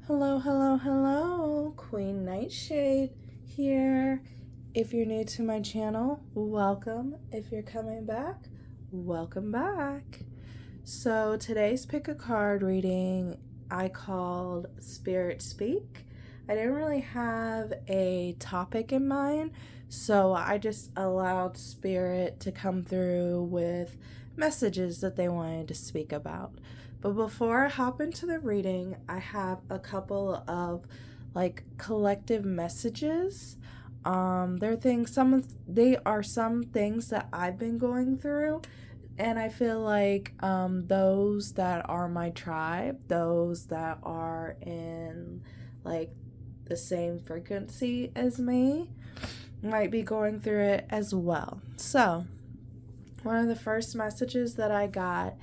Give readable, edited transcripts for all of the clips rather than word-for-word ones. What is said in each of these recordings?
Hello, hello, hello, Queen Nightshade here. If you're new to my channel, welcome. If you're coming back, welcome back. So today's pick a card reading I called Spirit Speak. I didn't really have a topic in mind, so I just allowed Spirit to come through with messages that they wanted to speak about. But before I hop into the reading, I have a couple of collective messages. They are some things that I've been going through, and I feel like those that are my tribe, those that are in the same frequency as me, might be going through it as well. So one of the first messages that I got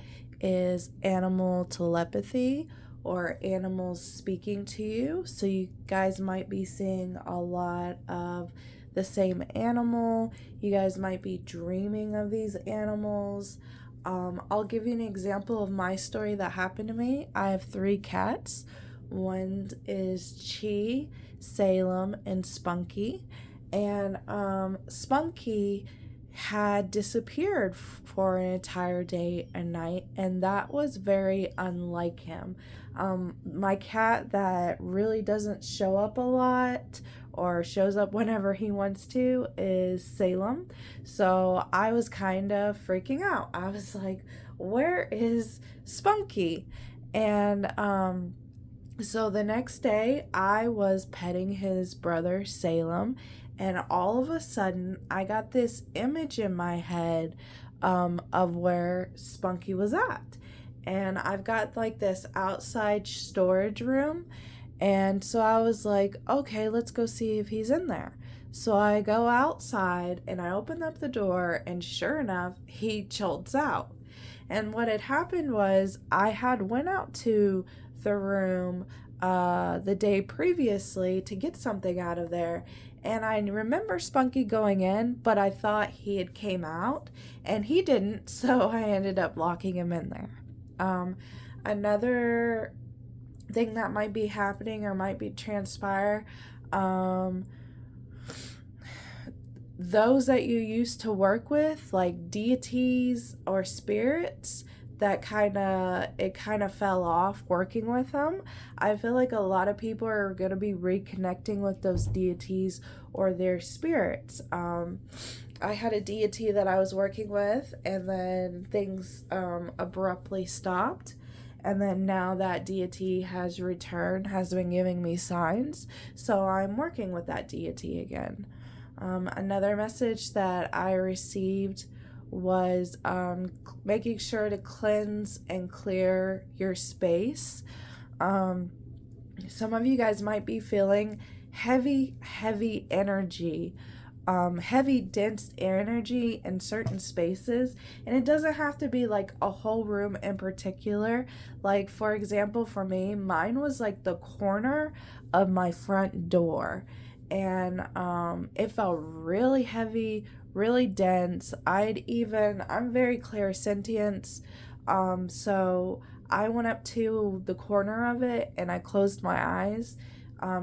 is animal telepathy, or animals speaking to you. So you guys might be seeing a lot of the same animal. You guys might be dreaming of these animals. I'll give you an example of my story that happened to me. I have 3 cats. One is Chi, Salem, and Spunky. And Spunky had disappeared for an entire day and night, and that was very unlike him. My cat that really doesn't show up a lot or shows up whenever he wants to is Salem. So I was kind of freaking out. I was like, where is Spunky? And so the next day I was petting his brother Salem, and all of a sudden I got this image in my head of where Spunky was at. And I've got this outside storage room, and so I was like, okay, let's go see if he's in there. So I go outside and I open up the door, and sure enough, he jolts out. And what had happened was I had went out to the room the day previously to get something out of there, and I remember Spunky going in, but I thought he had came out, and he didn't, so I ended up locking him in there. Another thing that might be happening or might be transpire, those that you used to work with, like deities or spirits, that kind of fell off working with them. I feel like a lot of people are going to be reconnecting with those deities or their spirits. I had a deity that I was working with, and then things abruptly stopped. And then now that deity has returned, has been giving me signs. So I'm working with that deity again. Another message that I received was making sure to cleanse and clear your space. Some of you guys might be feeling heavy energy, heavy dense energy in certain spaces, and it doesn't have to be like a whole room in particular. Like, for example, for me, mine was like the corner of my front door, and it felt really heavy, really dense. I'm very clairsentient, so I went up to the corner of it and I closed my eyes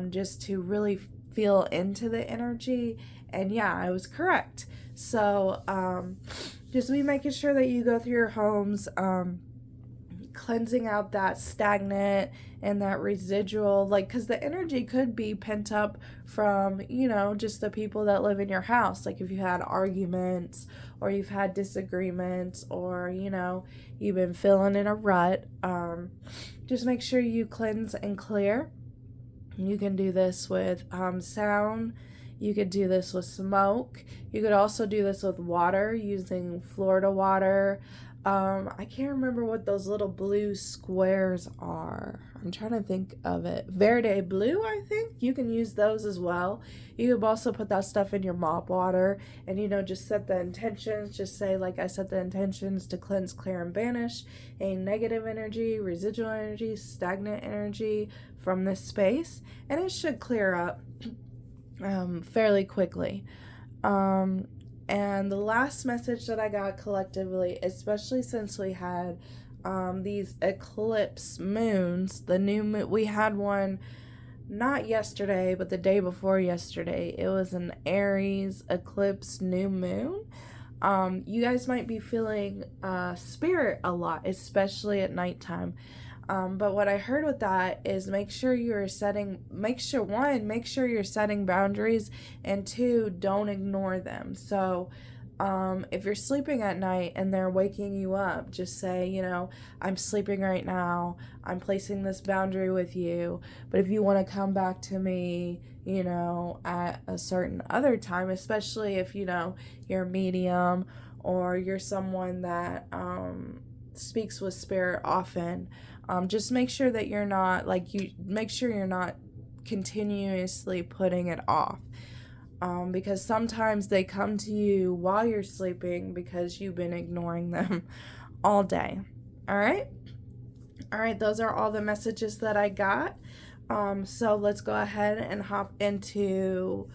just to really feel into the energy, and yeah, I was correct. So just be making sure that you go through your homes, cleansing out that stagnant and that residual, because the energy could be pent up from, just the people that live in your house. Like if you had arguments or you've had disagreements, or, you've been feeling in a rut, just make sure you cleanse and clear. You can do this with sound. You could do this with smoke. You could also do this with water, using Florida water. I can't remember what those little blue squares are. I'm trying to think of it. Verde blue, I think. You can use those as well. You could also put that stuff in your mop water and, just set the intentions. Just say, like I set the intentions to cleanse, clear, and banish any negative energy, residual energy, stagnant energy from this space. And it should clear up fairly quickly. And the last message that I got collectively, especially since we had these eclipse moons. The new moon, we had one not yesterday, but the day before yesterday. It was an Aries eclipse new moon. You guys might be feeling spirit a lot, especially at nighttime. But what I heard with that is make sure you're setting boundaries, and two, don't ignore them. So if you're sleeping at night and they're waking you up, just say, I'm sleeping right now. I'm placing this boundary with you. But if you want to come back to me, at a certain other time, especially if, you're a medium or you're someone that speaks with spirit often, just make sure that you're not, continuously putting it off. Because sometimes they come to you while you're sleeping because you've been ignoring them all day. All right, those are all the messages that I got. So let's go ahead and hop into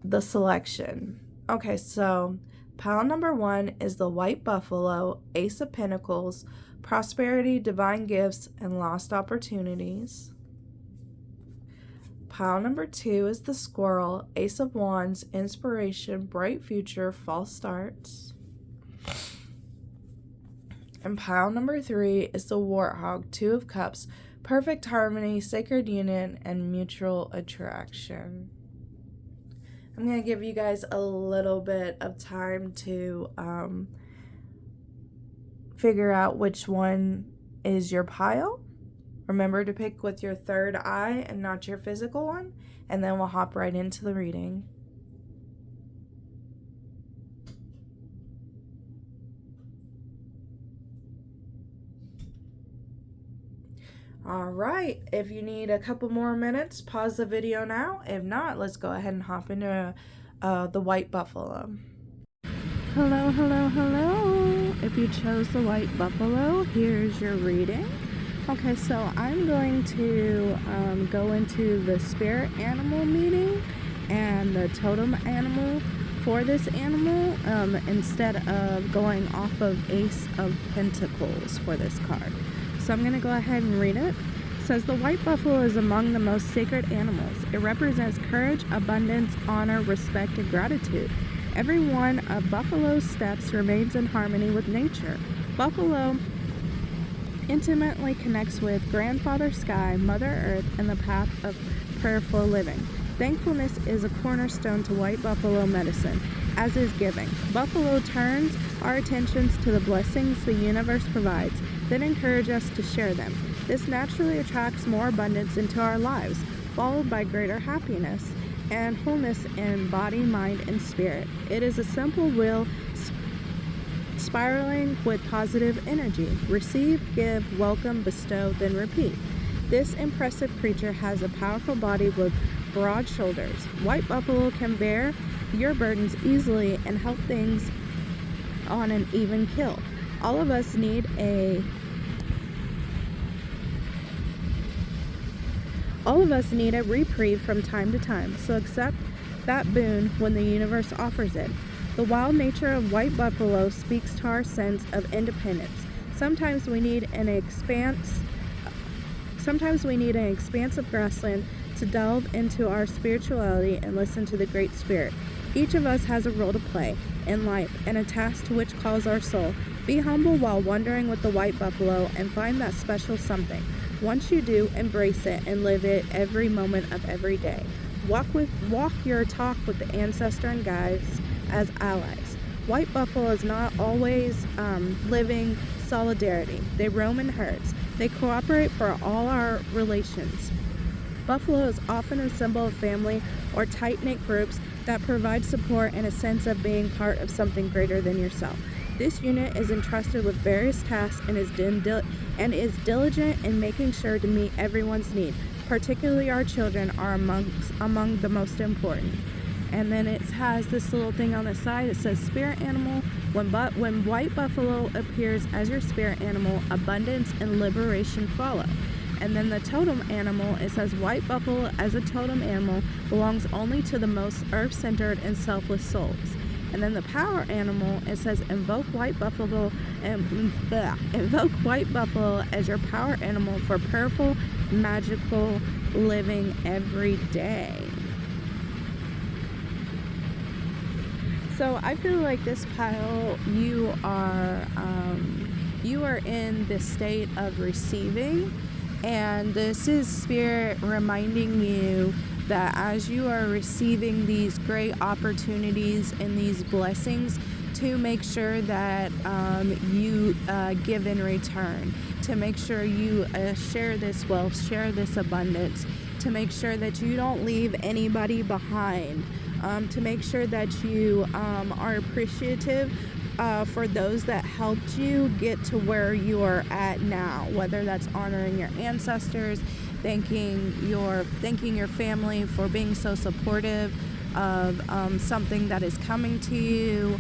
the selection. Okay, so pile number 1 is the White Buffalo, Ace of Pentacles, Prosperity, Divine Gifts, and Lost Opportunities. Pile number 2 is the Squirrel, Ace of Wands, Inspiration, Bright Future, False Starts. And pile number 3 is the Warthog, Two of Cups, Perfect Harmony, Sacred Union, and Mutual Attraction. I'm going to give you guys a little bit of time to figure out which one is your pile. Remember to pick with your third eye and not your physical one, and then we'll hop right into the reading. All right, if you need a couple more minutes, pause the video now. If not, let's go ahead and hop into the White Buffalo. Hello. If you chose the White Buffalo, here's your reading. Okay, so I'm going to go into the spirit animal meaning and the totem animal for this animal instead of going off of Ace of Pentacles for this card. So I'm going to go ahead and read it. It says, the white buffalo is among the most sacred animals. It represents courage, abundance, honor, respect, and gratitude. Every one of buffalo's steps remains in harmony with nature. Buffalo intimately connects with Grandfather Sky, Mother Earth, and the path of prayerful living. Thankfulness is a cornerstone to white buffalo medicine, as is giving. Buffalo turns our attentions to the blessings the universe provides, then encourage us to share them. This naturally attracts more abundance into our lives, followed by greater happiness and wholeness in body, mind, and spirit. It is a simple wheel spiraling with positive energy. Receive, give, welcome, bestow, then repeat. This impressive creature has a powerful body with broad shoulders. White buffalo can bear your burdens easily and help things on an even keel. All of us need a reprieve from time to time, so accept that boon when the universe offers it. The wild nature of white buffalo speaks to our sense of independence. Sometimes we need an expanse of grassland to delve into our spirituality and listen to the Great Spirit. Each of us has a role to play in life and a task to which calls our soul. Be humble while wandering with the white buffalo and find that special something. Once you do, embrace it and live it every moment of every day. Walk your talk with the ancestor and guides as allies. White buffalo is not always living solidarity. They roam in herds. They cooperate for all our relations. Buffalo is often a symbol of family or tight-knit groups that provide support and a sense of being part of something greater than yourself. This unit is entrusted with various tasks and is diligent in making sure to meet everyone's need. Particularly our children are among the most important. And then it has this little thing on the side. It says spirit animal. When white buffalo appears as your spirit animal, abundance and liberation follow. And then the totem animal, it says white buffalo as a totem animal belongs only to the most earth-centered and selfless souls. And then the power animal, it says invoke white buffalo invoke white buffalo as your power animal for powerful, magical living every day. So I feel like this pile, you are in the state of receiving, and this is Spirit reminding you that as you are receiving these great opportunities and these blessings, to make sure that you give in return, to make sure you share this wealth, share this abundance, to make sure that you don't leave anybody behind, to make sure that you are appreciative for those that helped you get to where you are at now, whether that's honoring your ancestors, thanking your family for being so supportive of something that is coming to you,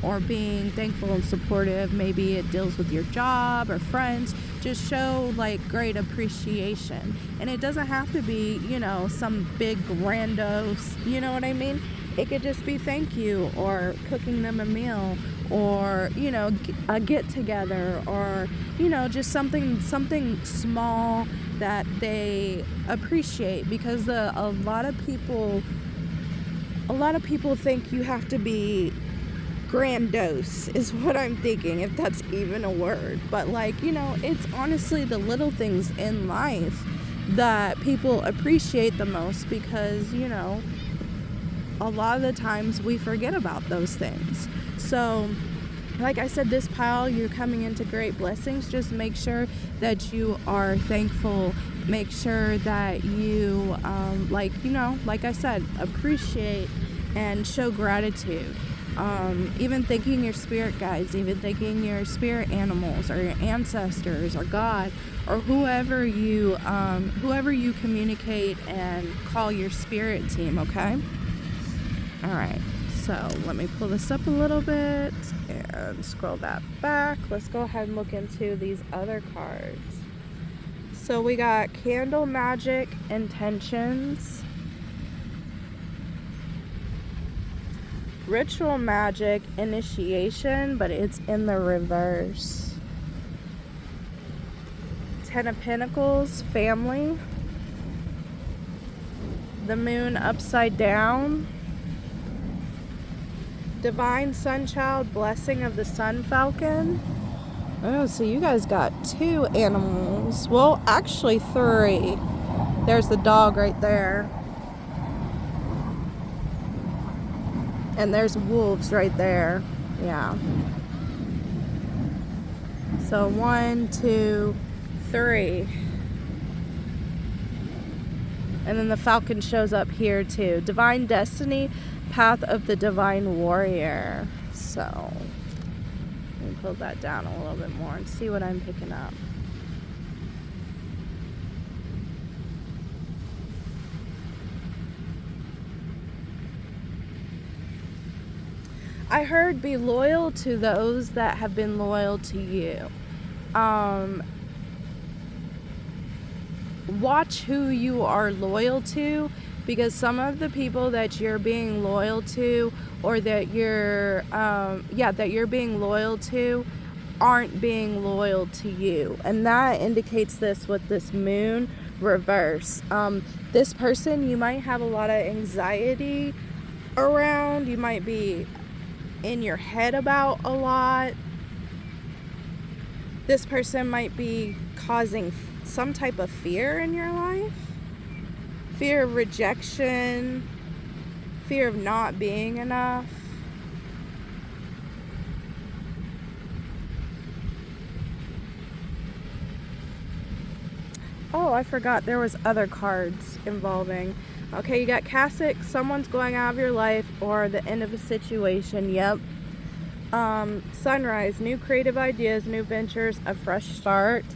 or being thankful and supportive. Maybe it deals with your job or friends. Just show like great appreciation, and it doesn't have to be, some big grandiose, you know what I mean? It could just be thank you, or cooking them a meal, or a get together, or just something small that they appreciate, because a lot of people think you have to be grandiose, is what I'm thinking, if that's even a word. But it's honestly the little things in life that people appreciate the most, because a lot of the times we forget about those things. So like I said, this pile, you're coming into great blessings. Just make sure that you are thankful. Make sure that you, like I said, appreciate and show gratitude. Even thanking your spirit guides, even thanking your spirit animals, or your ancestors, or God, or whoever you communicate and call your spirit team, okay? All right. So let me pull this up a little bit and scroll that back. Let's go ahead and look into these other cards. So we got Candle Magic Intentions, Ritual Magic Initiation, but it's in the reverse. Ten of Pentacles, Family, the Moon upside down, Divine Sunchild, Blessing of the Sun Falcon. Oh, so you guys got 2 animals. Well, actually 3. There's the dog right there. And there's wolves right there. Yeah. So 1, 2, 3. And then the falcon shows up here too. Divine Destiny, Path of the Divine Warrior. So let me pull that down a little bit more and see what I'm picking up. I heard be loyal to those that have been loyal to you. Watch who you are loyal to, because some of the people that you're being loyal to, or that you're being loyal to, aren't being loyal to you. And that indicates this with this moon reverse. This person, you might have a lot of anxiety around. You might be in your head about a lot. This person might be causing some type of fear in your life. Fear of rejection, fear of not being enough. Oh, I forgot there was other cards involving. Okay, you got Cassock, someone's going out of your life, or the end of a situation. Yep. Sunrise, new creative ideas, new ventures, a fresh start.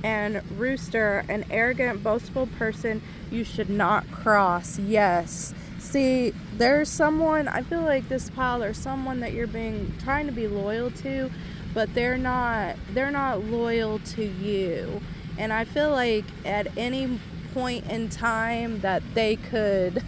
And Rooster, an arrogant, boastful person you should not cross. Yes. See, there's someone, I feel like this pile, there's someone that you're trying to be loyal to, but they're not loyal to you. And I feel like at any point in time that they could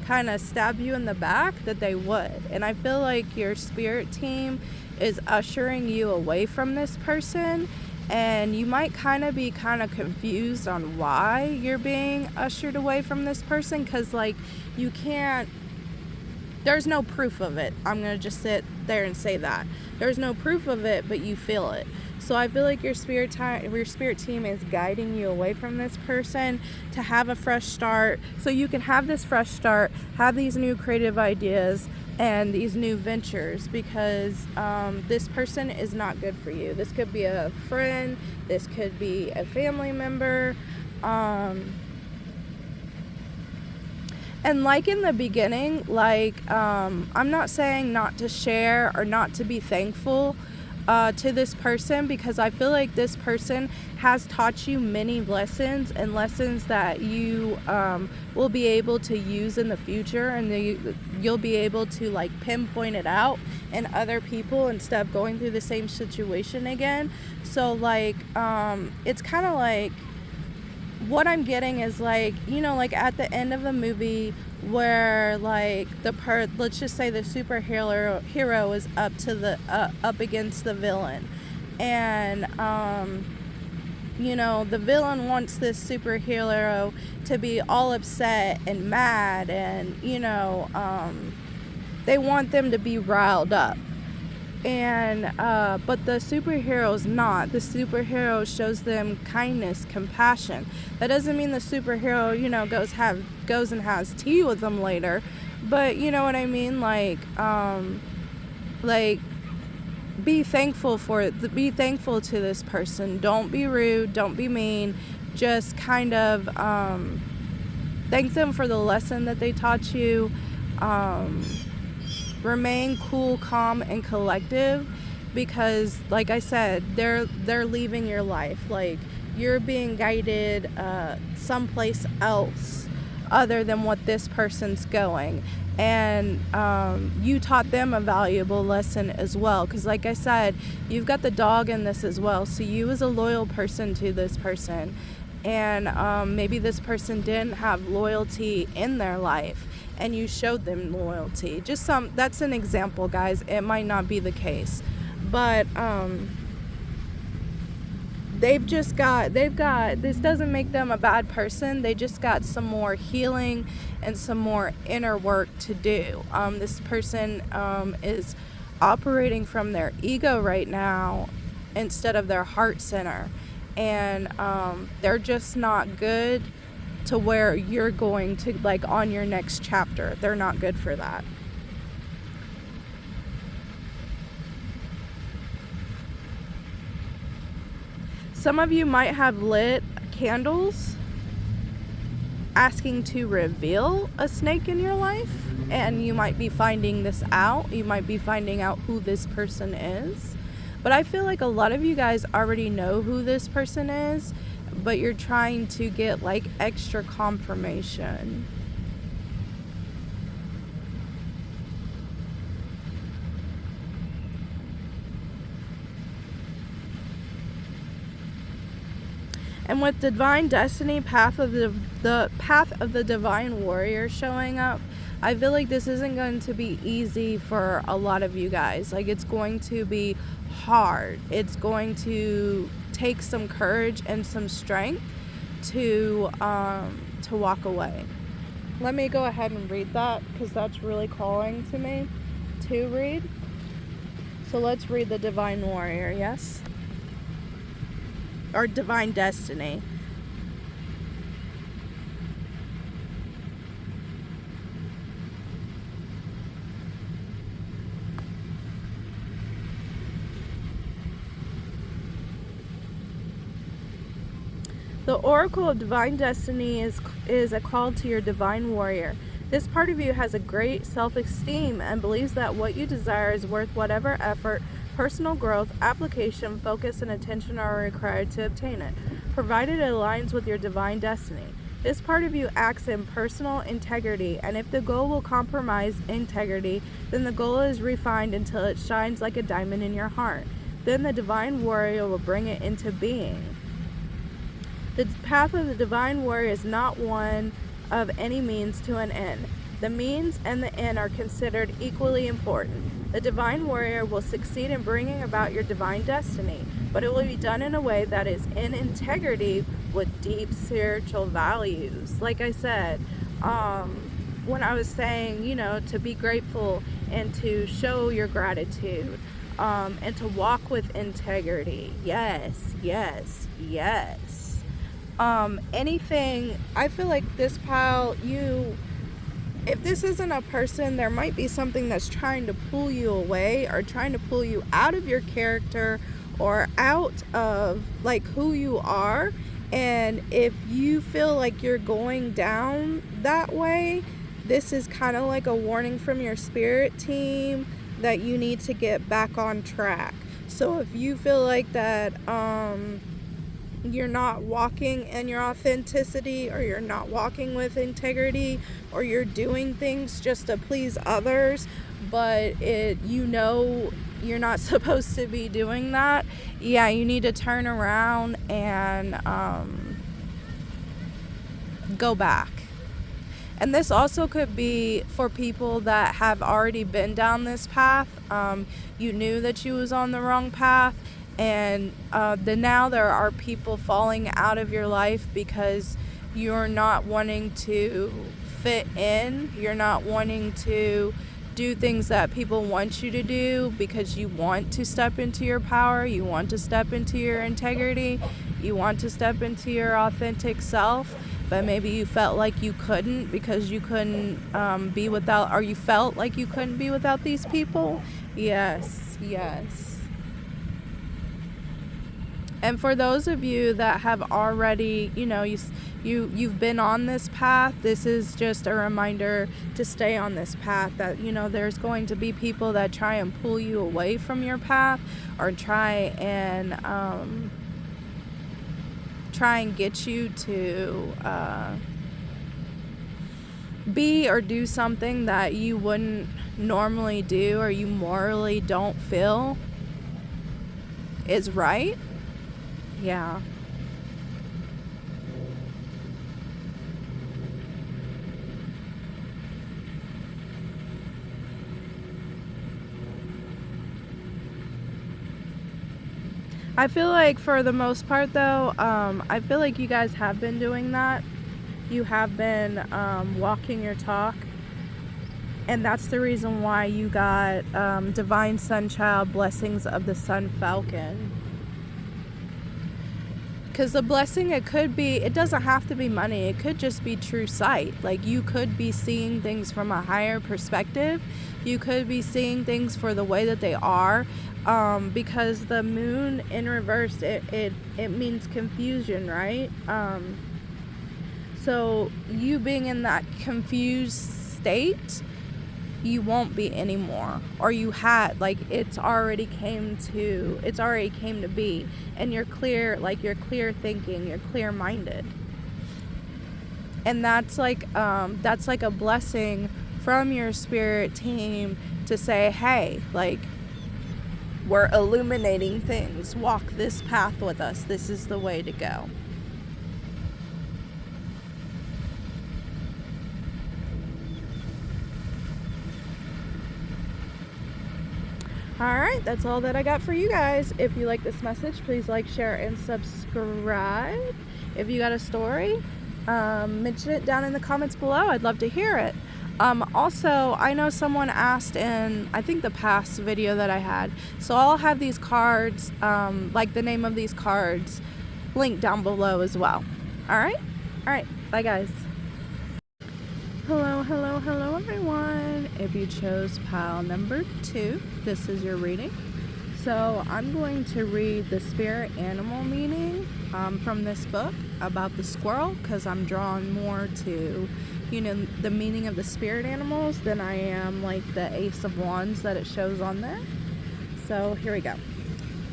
kind of stab you in the back, that they would. And I feel like your spirit team is ushering you away from this person, and you might be confused on why you're being ushered away from this person, because like you can't, there's no proof of it. I'm gonna just sit there and say that there's no proof of it, but you feel it. So I feel like your spirit team is guiding you away from this person to have a fresh start, so you can have this fresh start, have these new creative ideas and these new ventures, because this person is not good for you. This could be a friend, this could be a family member, and like in the beginning, I'm not saying not to share or not to be thankful to this person, because I feel like this person has taught you many lessons, and lessons that you will be able to use in the future, and you'll be able to like pinpoint it out in other people instead of going through the same situation again. So like it's kind of like, what I'm getting is like, like at the end of the movie where like let's just say the superhero is up against the villain, and the villain wants this superhero to be all upset and mad, and they want them to be riled up. And but the superhero's not. The superhero shows them kindness, compassion. That doesn't mean the superhero, goes and has tea with them later, but you know what I mean. Like be thankful for it. Be thankful to this person. Don't be rude. Don't be mean. Just kind of thank them for the lesson that they taught you. Remain cool, calm, and collective, because like I said, they're leaving your life. Like, you're being guided someplace else other than what this person's going, and you taught them a valuable lesson as well, because like I said, you've got the dog in this as well. So you as a loyal person to this person, and maybe this person didn't have loyalty in their life, and you showed them loyalty. That's an example, guys. It might not be the case, but they've got, this doesn't make them a bad person. They just got some more healing and some more inner work to do. This person is operating from their ego right now instead of their heart center, and they're just not good to where you're going to, like, on your next chapter. They're not good for that. Some of you might have lit candles asking to reveal a snake in your life, and you might be finding this out. You might be finding out who this person is. But I feel like a lot of you guys already know who this person is, but you're trying to get like extra confirmation. And with Divine Destiny, path of the Divine Warrior showing up, I feel like this isn't going to be easy for a lot of you guys. Like, it's going to be hard. It's going to take some courage and some strength to walk away. Let me go ahead and read that, because that's really calling to me to read. So let's read the Divine Warrior, yes? Or Divine Destiny. The Oracle of Divine Destiny is a call to your Divine Warrior. This part of you has a great self-esteem and believes that what you desire is worth whatever effort, personal growth, application, focus, and attention are required to obtain it, provided it aligns with your Divine Destiny. This part of you acts in personal integrity, and if the goal will compromise integrity, then the goal is refined until it shines like a diamond in your heart. Then the Divine Warrior will bring it into being. The path of the Divine Warrior is not one of any means to an end. The means and the end are considered equally important. The divine warrior will succeed in bringing about your divine destiny, but it will be done in a way that is in integrity with deep spiritual values. Like I said, when I was saying, to be grateful and to show your gratitude, and to walk with integrity. Yes, yes, yes. Anything, I feel like this pile, if this isn't a person, there might be something that's trying to pull you away or trying to pull you out of your character or out of like who you are. And if you feel like you're going down that way, this is kind of like a warning from your spirit team that you need to get back on track. So if you feel like that you're not walking in your authenticity, or you're not walking with integrity, or you're doing things just to please others, but you're not supposed to be doing that, you need to turn around and go back. And this also could be for people that have already been down this path. You knew that you was on the wrong path, and now there are people falling out of your life because you're not wanting to fit in. You're not wanting to do things that people want you to do because you want to step into your power. You want to step into your integrity. You want to step into your authentic self. But maybe you felt like you couldn't because you couldn't be without, or you felt like you couldn't be without these people. Yes, yes. And for those of you that have already, you've been on this path, this is just a reminder to stay on this path. That, there's going to be people that try and pull you away from your path, or try and get you to be or do something that you wouldn't normally do, or you morally don't feel is right. Yeah. I feel like for the most part though, I feel like you guys have been doing that. You have been walking your talk. And that's the reason why you got Divine Sun Child Blessings of the Sun Falcon. Because the blessing, it doesn't have to be money. It could just be true sight. Like, you could be seeing things from a higher perspective. You could be seeing things for the way that they are. Because the moon in reverse, it means confusion, right? So you being in that confused state, you won't be anymore, or you had, like, it's already came to be, and you're clear, like, you're clear thinking, you're clear minded, and that's like a blessing from your spirit team to say, hey, like, we're illuminating things, walk this path with us, this is the way to go. Alright, that's all that I got for you guys. If you like this message, please like, share, and subscribe. If you got a story, mention it down in the comments below. I'd love to hear it. Also, I know someone asked in, I think, the past video that I had. So I'll have these cards, like the name of these cards, linked down below as well. Alright? Alright, bye guys. Hello, hello, hello everyone. If you chose pile number 2, this is your reading. So I'm going to read the spirit animal meaning from this book about the squirrel, because I'm drawn more to, the meaning of the spirit animals than I am like the Ace of Wands that it shows on there. So here we go.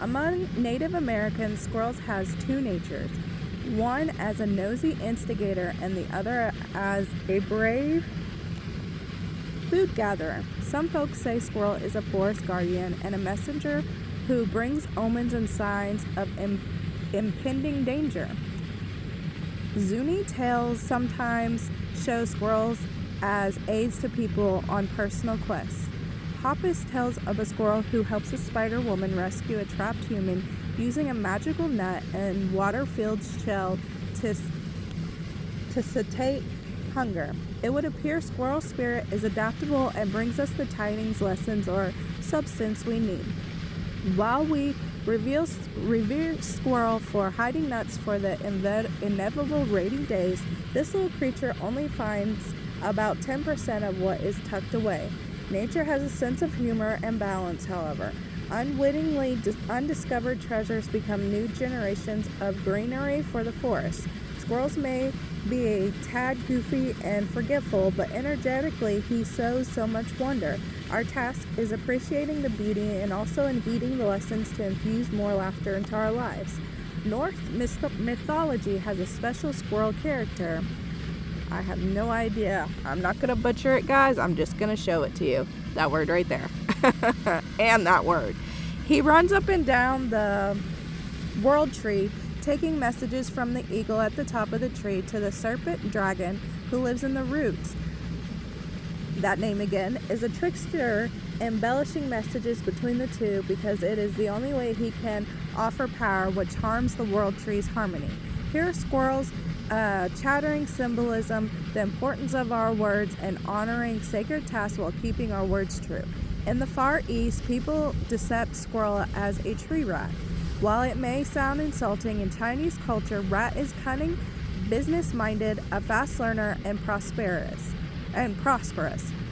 Among Native Americans, squirrels has two natures. One as a nosy instigator and the other as a brave food gatherer. Some folks say squirrel is a forest guardian and a messenger who brings omens and signs of impending danger. Zuni tales sometimes show squirrels as aids to people on personal quests. Hoppus tells of a squirrel who helps a spider woman rescue a trapped human using a magical net and water-filled shell to satiate hunger. It would appear squirrel spirit is adaptable and brings us the tidings, lessons, or substance we need. While we revere squirrel for hiding nuts for the inevitable rainy days, this little creature only finds about 10% of what is tucked away. Nature has a sense of humor and balance, however. Unwittingly, undiscovered treasures become new generations of greenery for the forest. Squirrels may be a tad goofy and forgetful, but energetically he sows so much wonder. Our task is appreciating the beauty and also in heeding the lessons to infuse more laughter into our lives. Norse mythology has a special squirrel character. I have no idea. I'm not going to butcher it, guys. I'm just going to show it to you. That word right there. And that word. He runs up and down the world tree, taking messages from the eagle at the top of the tree to the serpent dragon who lives in the roots. That name again is a trickster, embellishing messages between the two because it is the only way he can offer power which harms the world tree's harmony. Here are squirrels chattering symbolism, the importance of our words, and honoring sacred tasks while keeping our words true. In the Far East, people depict squirrel as a tree rat. While it may sound insulting, in Chinese culture, rat is cunning, business-minded, a fast learner, and prosperous.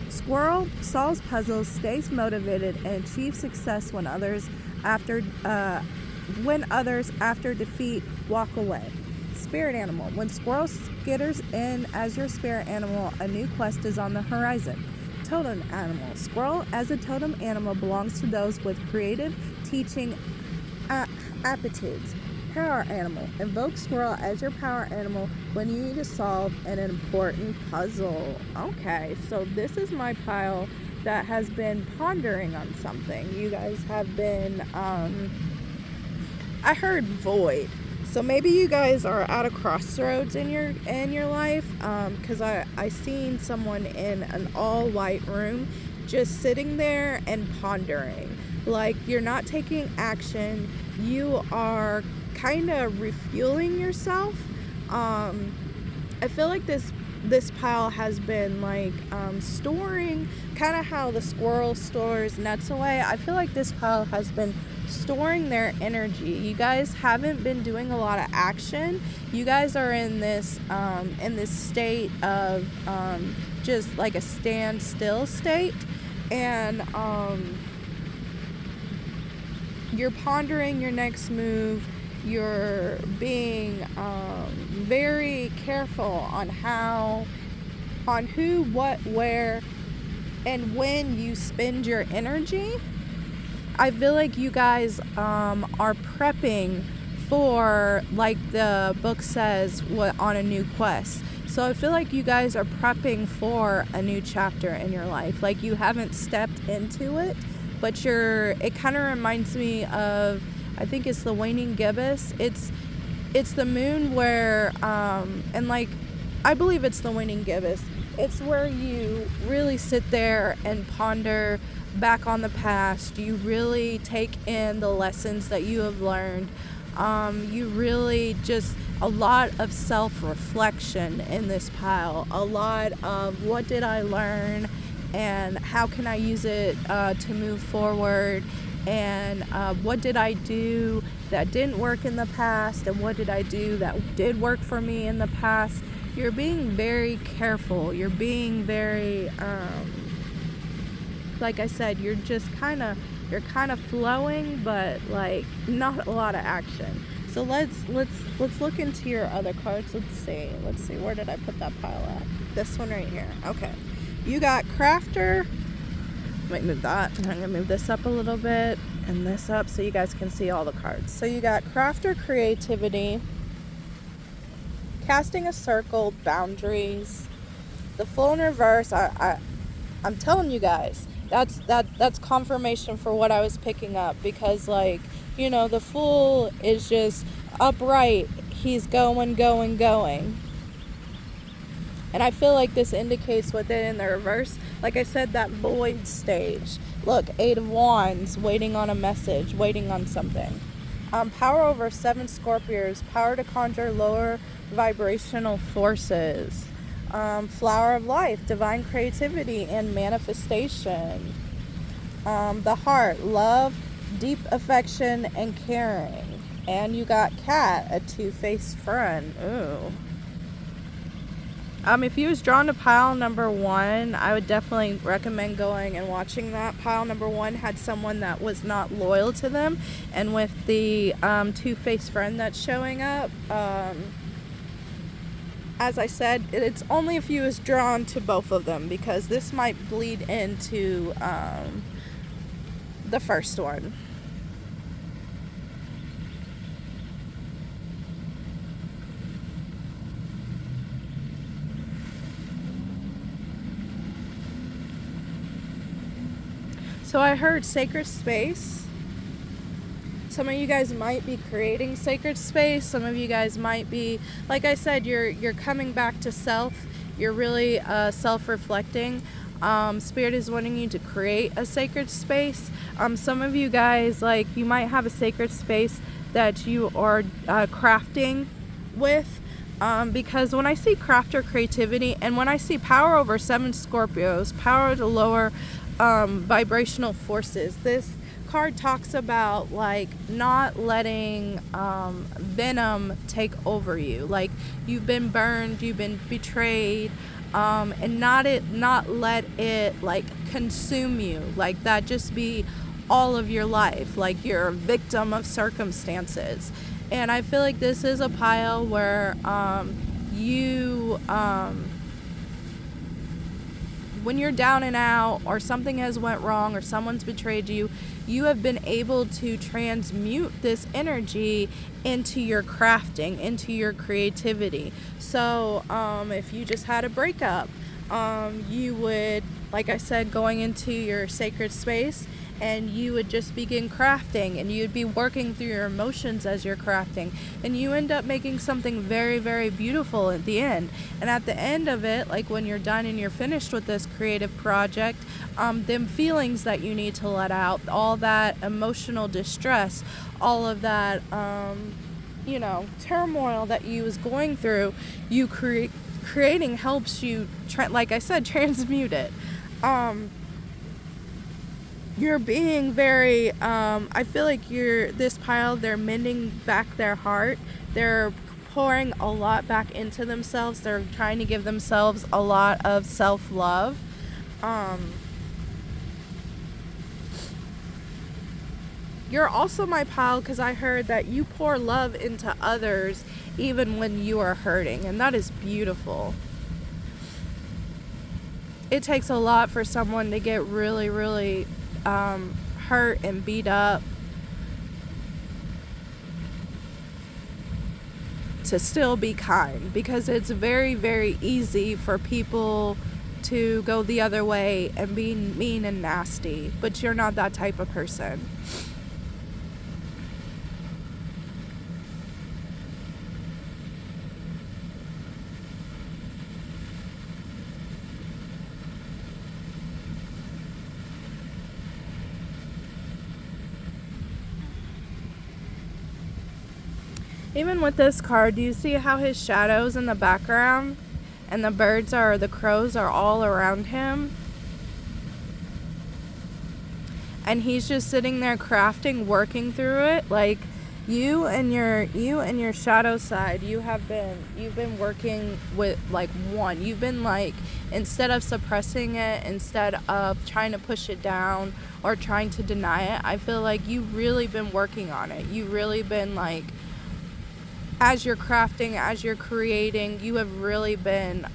Squirrel solves puzzles, stays motivated, and achieves success when others, after defeat, walk away. Spirit animal. When squirrel skitters in as your spirit animal, a new quest is on the horizon. Totem animal. Squirrel as a totem animal belongs to those with creative teaching aptitudes. Power animal. Invoke squirrel as your power animal when you need to solve an important puzzle. Okay, so this is my pile that has been pondering on something. You guys have been, I heard void. So maybe you guys are at a crossroads in your life, because I seen someone in an all-white room just sitting there and pondering. Like, you're not taking action. You are kind of refueling yourself. I feel like this pile has been like storing, kind of how the squirrel stores nuts away. I feel like this pile has been storing their energy. You guys haven't been doing a lot of action. You guys are in this state of just like a standstill state, and you're pondering your next move. You're being very careful on who, what, where, and when you spend your energy. I feel like you guys are prepping for, like the book says, on a new quest. So I feel like you guys are prepping for a new chapter in your life. Like, you haven't stepped into it, but it kind of reminds me of, I think it's the waning gibbous. It's the moon where, and like, I believe it's the waning gibbous. It's where you really sit there and ponder back on the past. You really take in the lessons that you have learned. You really just, a lot of self-reflection in this pile. A lot of what did I learn and how can I use it to move forward, and what did I do that didn't work in the past, and what did I do that did work for me in the past. You're being very careful. You're being very like I said, you're kind of flowing, but like not a lot of action. So let's look into your other cards. Let's see, where did I put that pile at? This one right here. Okay, you got crafter. Might move that. I'm gonna move this up a little bit and this up so you guys can see all the cards. So you got crafter, creativity, casting a circle, boundaries. The Fool in reverse. I'm telling you guys, that's confirmation for what I was picking up, because, like, you know, the Fool is just upright. He's going. And I feel like this indicates within in the reverse, like I said, that void stage. Look, 8 of Wands, waiting on a message, waiting on something. Power over 7 Scorpios, power to conjure lower vibrational forces. Flower of life, divine creativity and manifestation. The heart, love, deep affection and caring. And you got cat, a two-faced friend. Ooh. If you was drawn to pile number 1, I would definitely recommend going and watching that. Pile number 1 had someone that was not loyal to them, and with the two-faced friend that's showing up, as I said, it's only if you was drawn to both of them, because this might bleed into the first one. So I heard sacred space. Some of you guys might be creating sacred space. Some of you guys might be, like I said, you're coming back to self. You're really self-reflecting. Spirit is wanting you to create a sacred space. Some of you guys, like, you might have a sacred space that you are crafting with. Because when I see craft or creativity, and when I see power over 7 Scorpios, power to lower vibrational forces, this card talks about like not letting venom take over you. Like, you've been burned, you've been betrayed, and not let it like consume you, like that just be all of your life, like you're a victim of circumstances. And I feel like this is a pile where when you're down and out, or something has went wrong, or someone's betrayed you, you have been able to transmute this energy into your crafting, into your creativity. So if you just had a breakup, you would, like I said, going into your sacred space, and you would just begin crafting, and you'd be working through your emotions as you're crafting, and you end up making something very, very beautiful at the end. And at the end of it, like when you're done and you're finished with this creative project, them feelings that you need to let out, all that emotional distress, all of that turmoil that you was going through, you creating helps you like I said, transmute it. You're being very, I feel like this pile, they're mending back their heart. They're pouring a lot back into themselves. They're trying to give themselves a lot of self-love. You're also my pile because I heard that you pour love into others even when you are hurting, and that is beautiful. It takes a lot for someone to get really, really hurt and beat up to still be kind, because it's very, very easy for people to go the other way and be mean and nasty, but you're not that type of person. Even with this card, do you see how his shadow's in the background and the crows are all around him? And he's just sitting there crafting, working through it. Like you and your shadow side, you've been working with like one. You've been like, instead of suppressing it, instead of trying to push it down or trying to deny it, I feel like you've really been working on it. You've really been like, as you're crafting, as you're creating, you have really been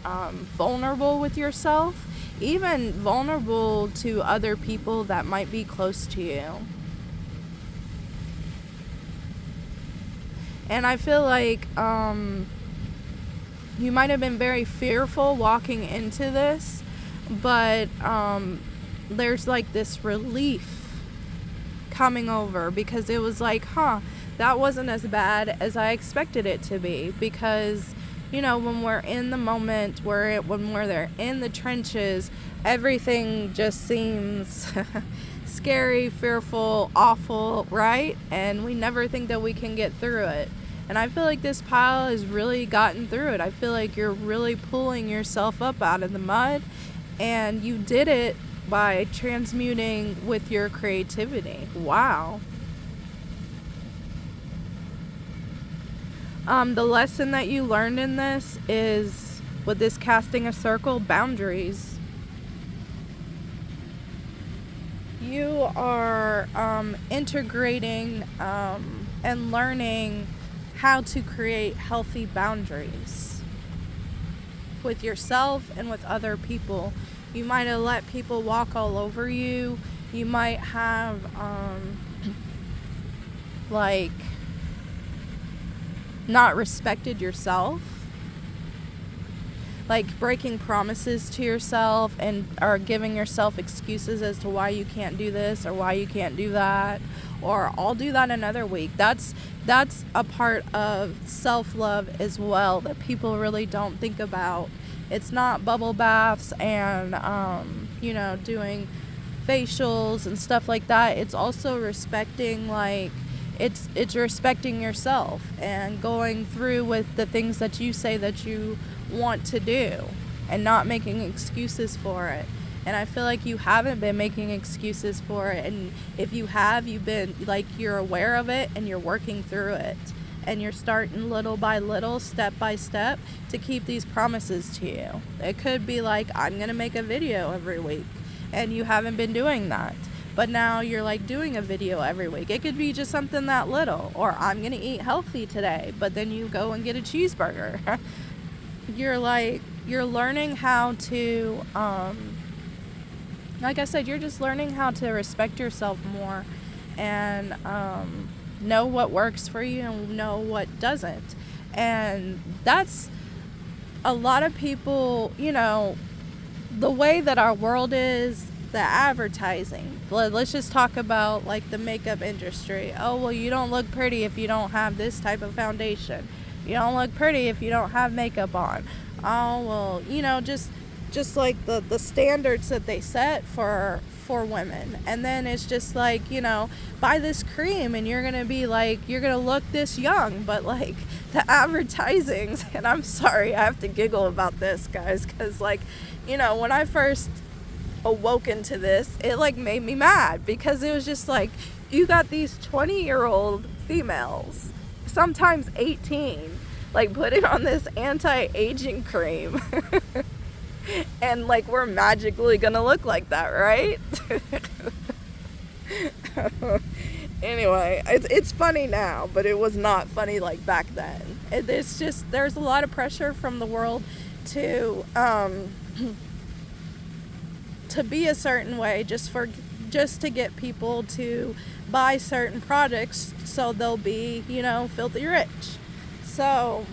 vulnerable with yourself, even vulnerable to other people that might be close to you. And I feel like you might have been very fearful walking into this, but there's like this relief coming over, because it was like, that wasn't as bad as I expected it to be, because when we're in the moment, when we're there in the trenches, everything just seems scary, fearful, awful, right? And we never think that we can get through it. And I feel like this pile has really gotten through it. I feel like you're really pulling yourself up out of the mud, and you did it by transmuting with your creativity. Wow. The lesson that you learned in this is, with this casting a circle, boundaries. You are integrating and learning how to create healthy boundaries with yourself and with other people. You might have let people walk all over you. You might have not respected yourself, like breaking promises to yourself or giving yourself excuses as to why you can't do this or why you can't do that, or I'll do that another week. That's a part of self-love as well that people really don't think about. It's not bubble baths and doing facials and stuff like that. It's also respecting, it's respecting yourself and going through with the things that you say that you want to do and not making excuses for it. And I feel like you haven't been making excuses for it. And if you have, you've been you're aware of it and you're working through it. And you're starting little by little, step by step, to keep these promises to you. It could be I'm going to make a video every week, and you haven't been doing that. But now you're doing a video every week. It could be just something that little. Or I'm going to eat healthy today, but then you go and get a cheeseburger. You're learning how to, like I said, you're just learning how to respect yourself more and know what works for you and know what doesn't. And that's a lot of people, the way that our world is, the advertising. Let's just talk about the makeup industry. Oh, well, you don't look pretty if you don't have this type of foundation. You don't look pretty if you don't have makeup on. Oh, well, just the standards that they set for women. And then it's just buy this cream and you're gonna be you're gonna look this young. But the advertisings, and I'm sorry, I have to giggle about this, guys, because when I first awoken to this, it made me mad, because it was just you got these 20-year-old females, sometimes 18, putting on this anti-aging cream and we're magically gonna look like that, right? Anyway, it's funny now, but it was not funny back then. It's just, there's a lot of pressure from the world to be a certain way, just to get people to buy certain products so they'll be, filthy rich. So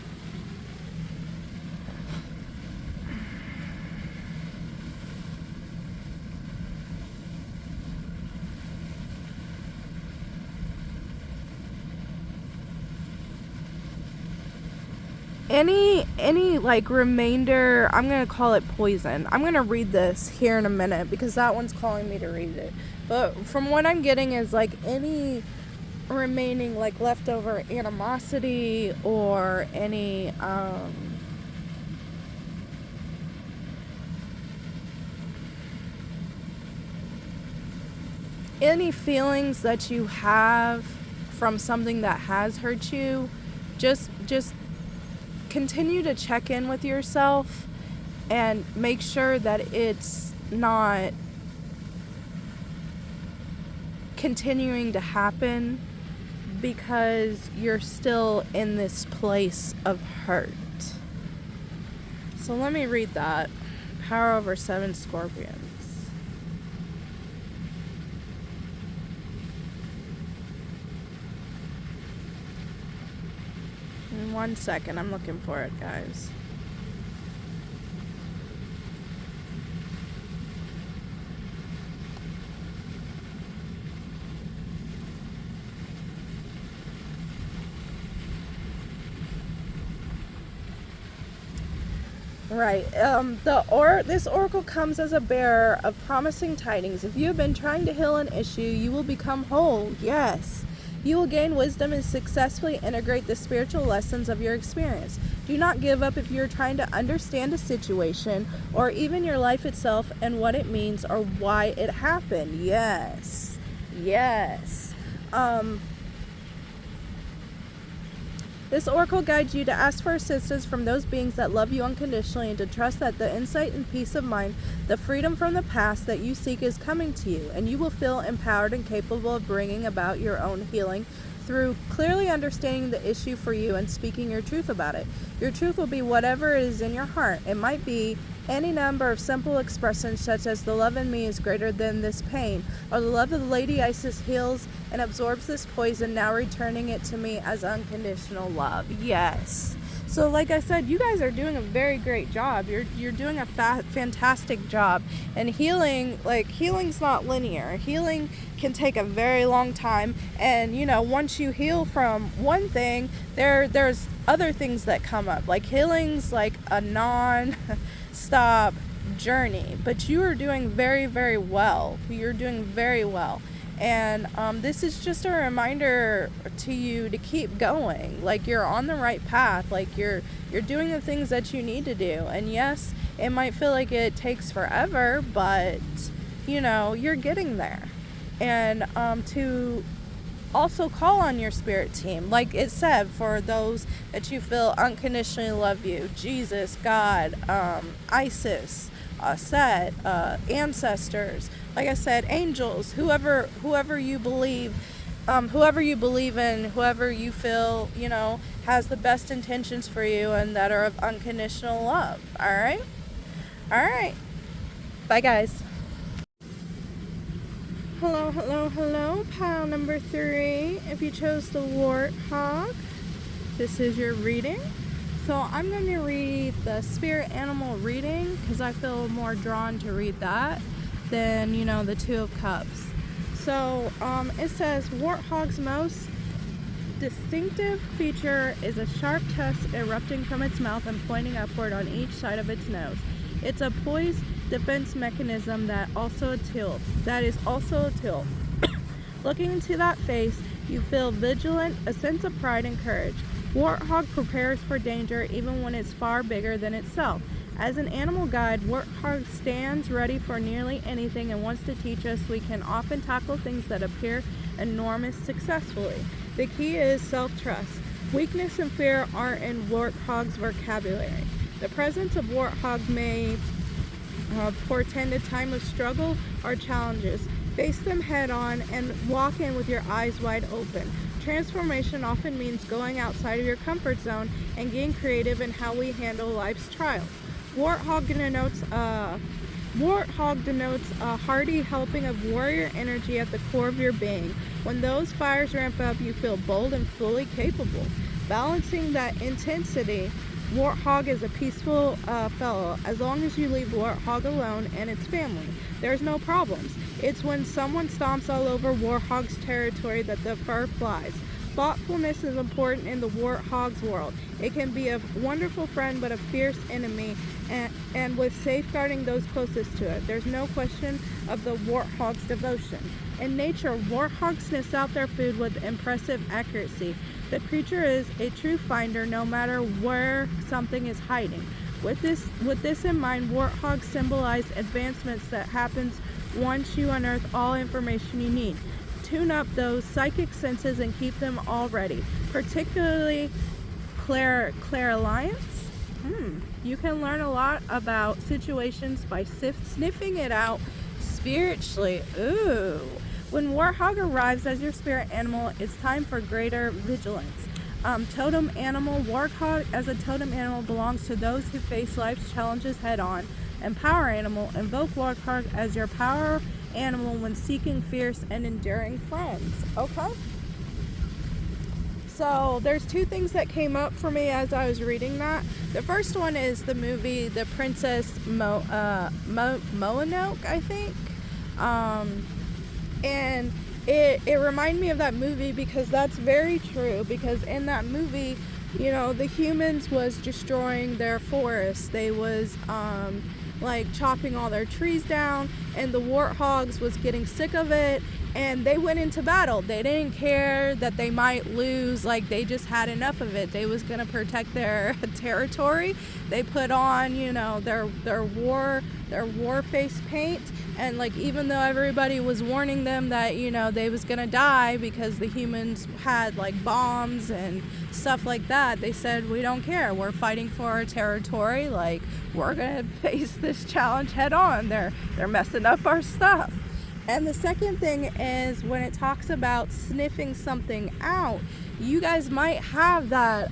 any remainder, I'm going to call it poison. I'm going to read this here in a minute because that one's calling me to read it. But from what I'm getting is any remaining leftover animosity or any feelings that you have from something that has hurt you, just continue to check in with yourself and make sure that it's not continuing to happen, because you're still in this place of hurt. So let me read that. Power over 7 scorpions. In 1 second, I'm looking for it, guys. Right. This oracle comes as a bearer of promising tidings. If you have been trying to heal an issue, you will become whole. Yes. You will gain wisdom and successfully integrate the spiritual lessons of your experience. Do not give up if you're trying to understand a situation or even your life itself and what it means or why it happened. Yes. Yes. This oracle guides you to ask for assistance from those beings that love you unconditionally and to trust that the insight and peace of mind, the freedom from the past that you seek is coming to you, and you will feel empowered and capable of bringing about your own healing through clearly understanding the issue for you and speaking your truth about it. Your truth will be whatever is in your heart. It might be any number of simple expressions such as the love in me is greater than this pain, or the love of the Lady Isis heals and absorbs this poison, now returning it to me as unconditional love. Yes. So like I said, you guys are doing a very great job. You're doing a fantastic job. And healing's not linear. Healing can take a very long time. And, once you heal from one thing, there's other things that come up. Like healing's like a non-stop journey. But you are doing very, very well. You're doing very well. And this is just a reminder to you to keep going. Like you're on the right path. Like you're doing the things that you need to do. And yes, it might feel like it takes forever, but you're getting there. And to also call on your spirit team, like it said, for those that you feel unconditionally love you, Jesus, God, Isis, Set, ancestors, like I said, angels, whoever you believe in, whoever you feel, has the best intentions for you and that are of unconditional love. All right. Bye, guys. Hello, pile number 3. If you chose the warthog, this is your reading. So I'm going to read the spirit animal reading because I feel more drawn to read that than, the Two of Cups. So it says, warthog's most distinctive feature is a sharp tusk erupting from its mouth and pointing upward on each side of its nose. It's a poised defense mechanism that is also a tilt. Looking into that face, you feel vigilant, a sense of pride and courage. Warthog prepares for danger even when it's far bigger than itself. As an animal guide, warthog stands ready for nearly anything and wants to teach us we can often tackle things that appear enormous successfully. The key is self-trust. Weakness and fear aren't in warthog's vocabulary. The presence of warthog may portend a time of struggle or challenges. Face them head on and walk in with your eyes wide open. Transformation often means going outside of your comfort zone and getting creative in how we handle life's trials. Warthog denotes a hearty helping of warrior energy at the core of your being. When those fires ramp up, you feel bold and fully capable. Balancing that intensity, warthog is a peaceful fellow. As long as you leave warthog alone and its family, there's no problems. It's when someone stomps all over warthog's territory that the fur flies. Thoughtfulness is important in the warthog's world. It can be a wonderful friend but a fierce enemy, and with safeguarding those closest to it. There's no question of the warthog's devotion. In nature, warthogs sniff out their food with impressive accuracy. The creature is a true finder no matter where something is hiding. With this in mind, warthogs symbolize advancements that happens once you unearth all information you need. Tune up those psychic senses and keep them all ready, particularly clairvoyance. You can learn a lot about situations by sniffing it out spiritually. Ooh. When warthog arrives as your spirit animal, it's time for greater vigilance. Totem animal. Warthog as a totem animal belongs to those who face life's challenges head on. And power animal. Invoke warthog as your power animal when seeking fierce and enduring friends. Okay? So there's two things that came up for me as I was reading that. The first one is the movie The Princess Mononoke, I think. And it reminded me of that movie because that's very true. Because in that movie, you know, the humans was destroying their forests. They was like chopping all their trees down, and the warthogs was getting sick of it, and they went into battle. They didn't care that they might lose. Like, they just had enough of it. They was gonna protect their territory. They put on, you know, their war face paint, and like, even though everybody was warning them that, you know, they was gonna die because the humans had like bombs and stuff like that, they said, we don't care, we're fighting for our territory, like, we're gonna face this challenge head on. They're messing up our stuff. And the second thing is, when it talks about sniffing something out, you guys might have that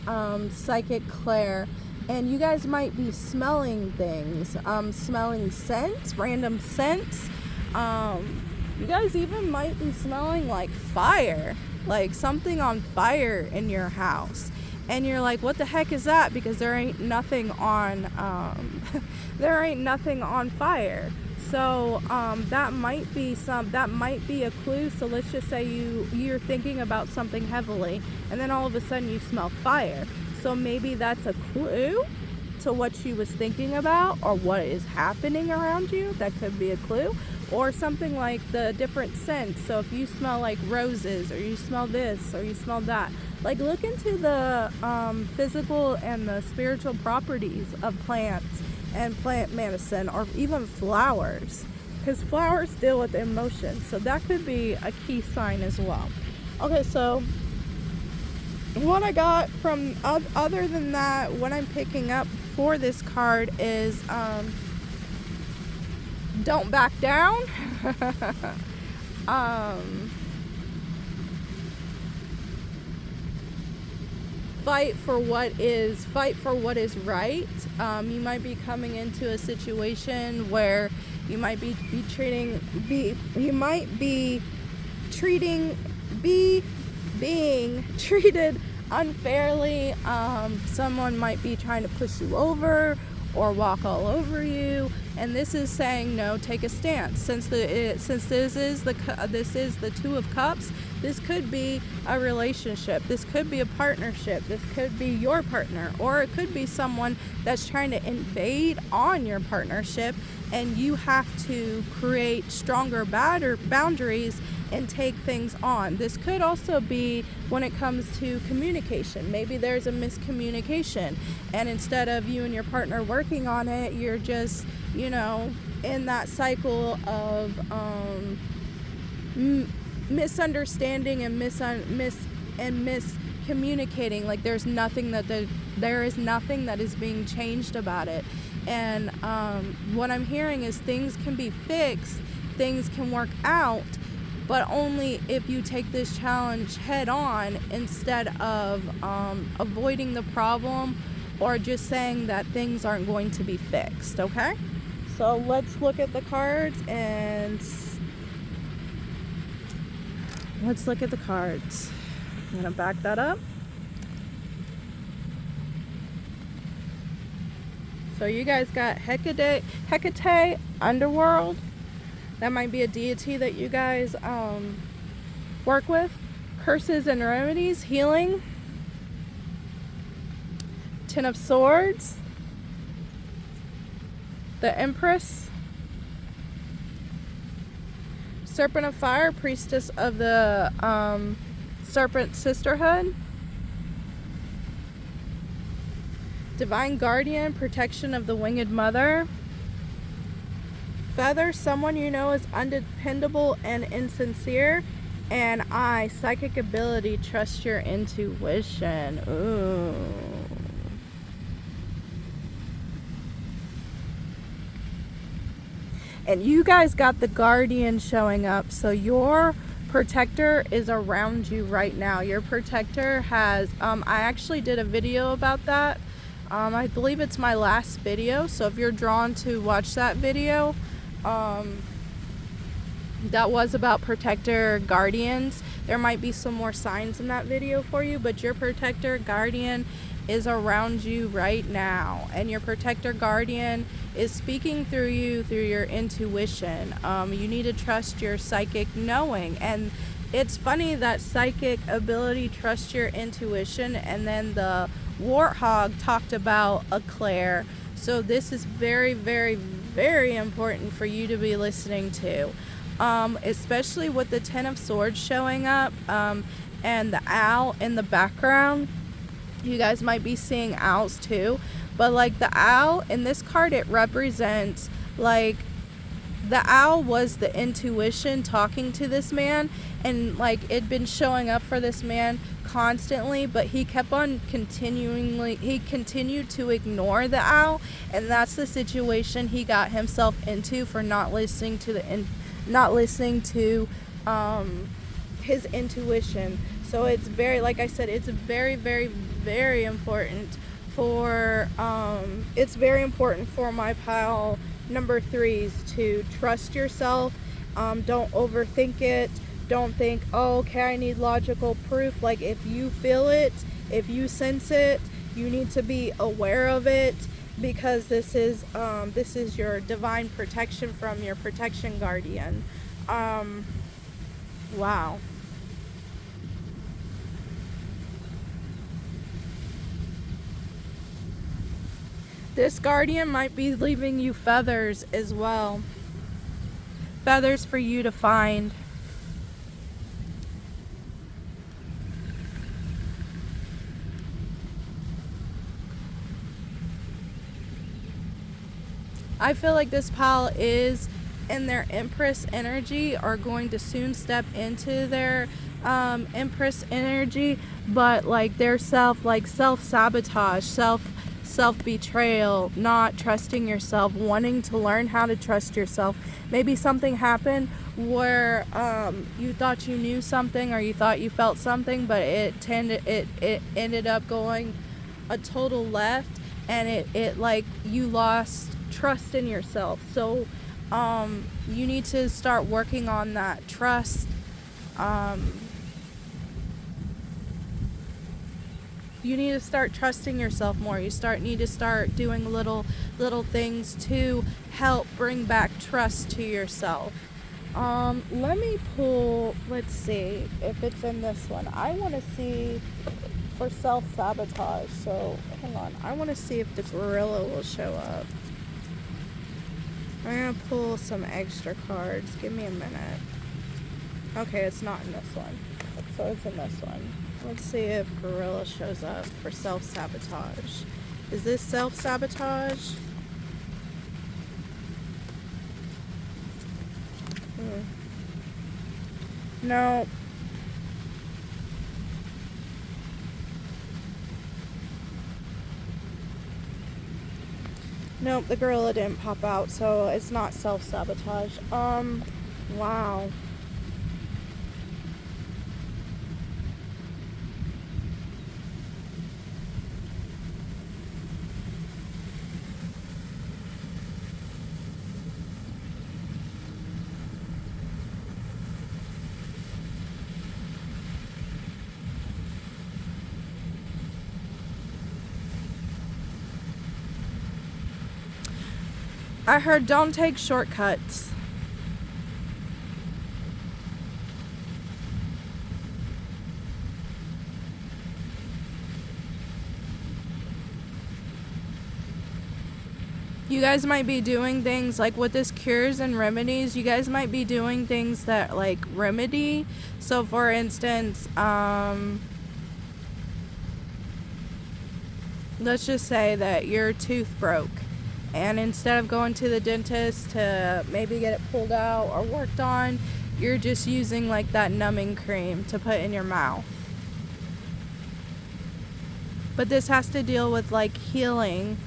psychic clair, and you guys might be smelling things, smelling scents, random scents. You guys even might be smelling like fire, like something on fire in your house. And you're like, what the heck is that? Because there ain't nothing on fire. So that might be a clue. So let's just say you're thinking about something heavily, and then all of a sudden you smell fire. So maybe that's a clue to what she was thinking about, or what is happening around you. That could be a clue. Or something like the different scents. So if you smell like roses, or you smell this, or you smell that, like, look into the physical and the spiritual properties of plants and plant medicine, or even flowers, because flowers deal with emotions. So that could be a key sign as well. Okay, so what I got from other than that, what I'm picking up for this card is don't back down. Fight for what is right. You might be coming into a situation where you might be being treated unfairly. Someone might be trying to push you over or walk all over you, and this is saying no, take a stance. Since this is the Two of Cups, this could be a relationship, this could be a partnership, this could be your partner, or it could be someone that's trying to invade on your partnership, and you have to create stronger boundaries and take things on. This could also be when it comes to communication. Maybe there's a miscommunication, and instead of you and your partner working on it, you're just, you know, in that cycle of misunderstanding and miscommunicating. Like, there is nothing that is being changed about it. And what I'm hearing is things can be fixed, things can work out, but only if you take this challenge head on, instead of avoiding the problem or just saying that things aren't going to be fixed. Okay, so let's look at the cards, and let's look at the cards. I'm gonna back that up. So you guys got Hecate, underworld. That might be a deity that you guys work with. Curses and remedies, healing. Ten of Swords. The Empress. Serpent of Fire, priestess of the Serpent Sisterhood. Divine Guardian, protection of the Winged Mother. Feather, someone you know is undependable and insincere. And I, psychic ability, trust your intuition. Ooh. And you guys got the Guardian showing up, so your protector is around you right now. Your protector has, I actually did a video about that. I believe it's my last video, so if you're drawn to watch that video, that was about protector guardians. There might be some more signs in that video for you, but your protector guardian is around you right now, and your protector guardian is speaking through you through your intuition. You need to trust your psychic knowing. And it's funny that psychic ability, trust your intuition, and then the Warthog talked about eclair. So this is very, very, very important for you to be listening to, especially with the Ten of Swords showing up, and the owl in the background. You guys might be seeing owls too, but like the owl in this card, it represents like the owl was the intuition talking to this man, and like it'd been showing up for this man constantly, but he kept on he continued to ignore the owl, and that's the situation he got himself into for not listening to his intuition. So it's very, like I said, it's very, very, very important for my pile number 3s to trust yourself. Don't overthink it. Don't think, oh, okay, I need logical proof. Like, if you feel it, if you sense it, you need to be aware of it, because this is your divine protection from your protection guardian. Wow. This guardian might be leaving you feathers as well. Feathers for you to find. I feel like this pile is in their Empress energy, are going to soon step into their Empress energy, but like their self-sabotage, self-betrayal, not trusting yourself, wanting to learn how to trust yourself. Maybe something happened where you thought you knew something, or you thought you felt something, but it ended up going a total left, and it like you lost trust in yourself. So you need to start working on that trust. You need to start trusting yourself more. You need to start doing little things to help bring back trust to yourself. Let me pull, let's see if it's in this one. I want to see for self-sabotage. So hang on, I want to see if the gorilla will show up. I'm going to pull some extra cards. Give me a minute. Okay, it's not in this one. So it's in this one. Let's see if gorilla shows up for self-sabotage. Is this self-sabotage? No. Nope, the gorilla didn't pop out, so it's not self-sabotage. Wow. I heard don't take shortcuts. You guys might be doing things like with this cures and remedies, you guys might be doing things that like remedy. So for instance, let's just say that your tooth broke, and instead of going to the dentist to maybe get it pulled out or worked on, you're just using like that numbing cream to put in your mouth. But this has to deal with like healing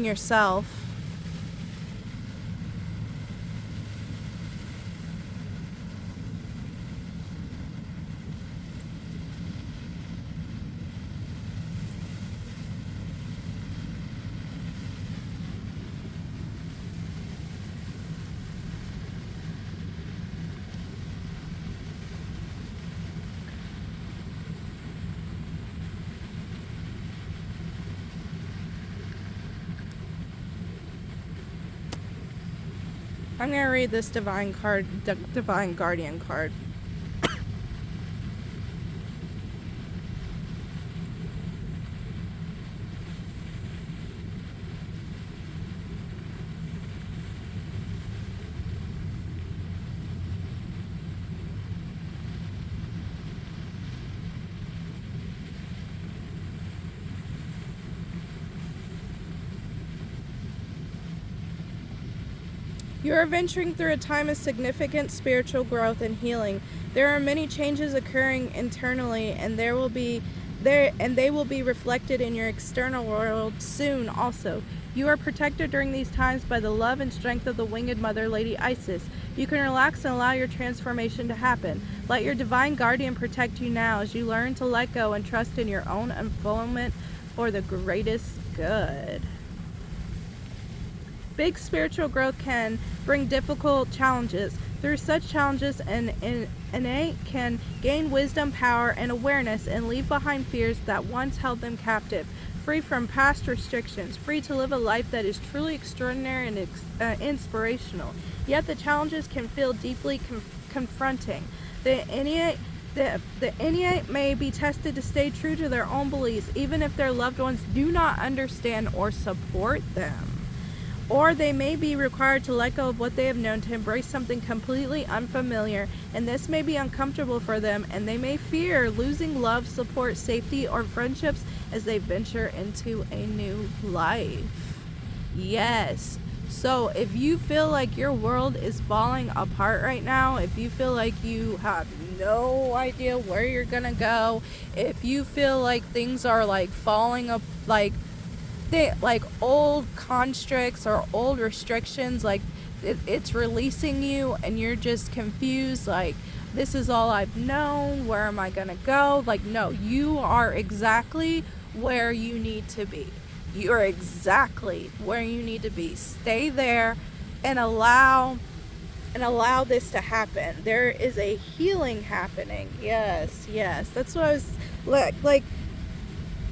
yourself. I'm going to read this divine guardian card. You are venturing through a time of significant spiritual growth and healing. There are many changes occurring internally, and they will be reflected in your external world soon also. You are protected during these times by the love and strength of the winged mother, Lady Isis. You can relax and allow your transformation to happen. Let your divine guardian protect you now as you learn to let go and trust in your own unfoldment for the greatest good. Big spiritual growth can bring difficult challenges. Through such challenges, an innate can gain wisdom, power, and awareness and leave behind fears that once held them captive. Free from past restrictions, free to live a life that is truly extraordinary and inspirational. Yet the challenges can feel deeply confronting. The innate may be tested to stay true to their own beliefs, even if their loved ones do not understand or support them. Or they may be required to let go of what they have known to embrace something completely unfamiliar, and this may be uncomfortable for them, and they may fear losing love, support, safety, or friendships as they venture into a new life. Yes. So if you feel like your world is falling apart right now, if you feel like you have no idea where you're gonna go, if you feel like things are like falling up, like old constructs or old restrictions, like it's releasing you and you're just confused, like this is all I've known, where am I gonna go? Like, no, you are exactly where you need to be. You're exactly where you need to be. Stay there and allow this to happen. There is a healing happening. Yes. That's what I was like.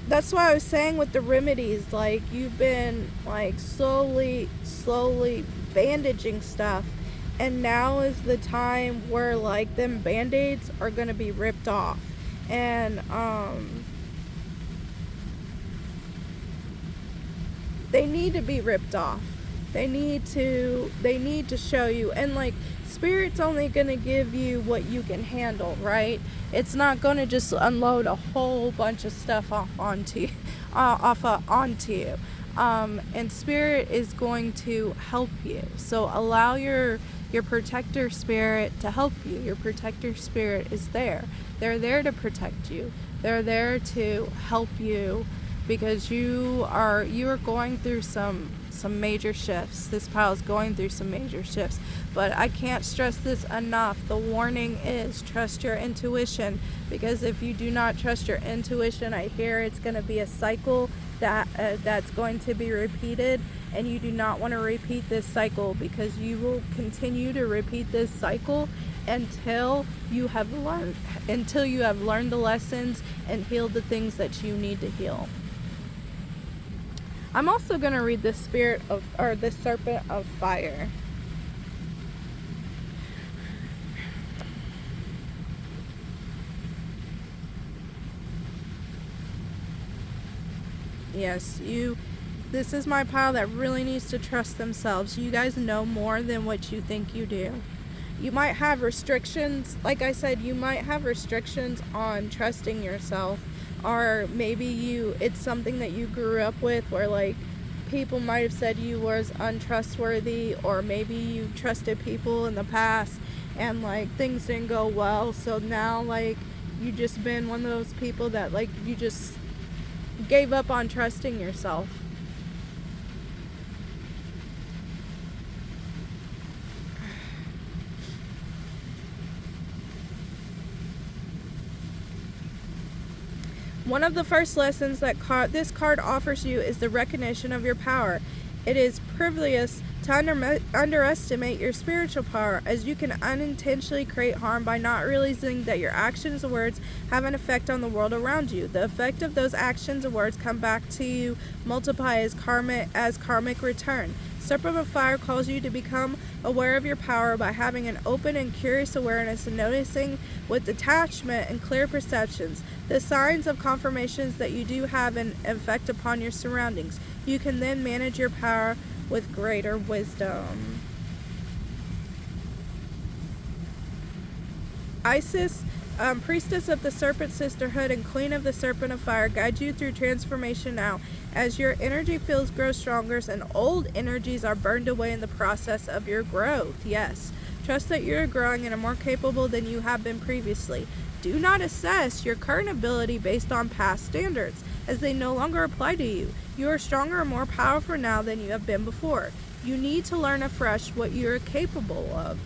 That's why I was saying with the remedies, like you've been like slowly bandaging stuff, and now is the time where like them band-aids are gonna be ripped off, and they need to be ripped off. They need to show you, and like Spirit's only gonna give you what you can handle, right? It's not gonna just unload a whole bunch of stuff onto you. And Spirit is going to help you. So allow your protector spirit to help you. Your protector spirit is there. They're there to protect you. They're there to help you, because you are going through some major shifts. This pile is going through some major shifts, but I can't stress this enough. The warning is trust your intuition, because if you do not trust your intuition, I hear it's going to be a cycle that's going to be repeated, and you do not want to repeat this cycle, because you will continue to repeat this cycle until you have learned the lessons and healed the things that you need to heal. I'm also going to read the serpent of fire. Yes, this is my pile that really needs to trust themselves. You guys know more than what you think you do. You might have restrictions, like I said, you might have restrictions on trusting yourself. Or maybe it's something that you grew up with, where like people might have said you was untrustworthy, or maybe you trusted people in the past and like things didn't go well, so now like you just been one of those people that like you just gave up on trusting yourself. One of the first lessons that this card offers you is the recognition of your power. It is perilous to underestimate your spiritual power, as you can unintentionally create harm by not realizing that your actions and words have an effect on the world around you. The effect of those actions and words come back to you, multiply as karmic return. Serpent of Fire calls you to become aware of your power by having an open and curious awareness and noticing with detachment and clear perceptions the signs of confirmations that you do have an effect upon your surroundings. You can then manage your power with greater wisdom. Isis, priestess of the Serpent Sisterhood and Queen of the Serpent of Fire, guides you through transformation now. As your energy fields grow stronger and old energies are burned away in the process of your growth. Yes. Trust that you're growing and are more capable than you have been previously. Do not assess your current ability based on past standards, as they no longer apply to you. You are stronger and more powerful now than you have been before. You need to learn afresh what you are capable of.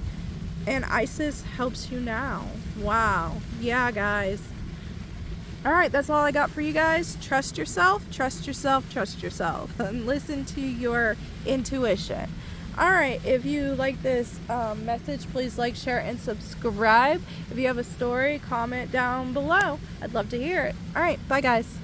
And Isis helps you now. Wow. Yeah, guys. Alright, that's all I got for you guys. Trust yourself, trust yourself, trust yourself. And listen to your intuition. Alright, if you like this message, please like, share, and subscribe. If you have a story, comment down below. I'd love to hear it. Alright, bye guys.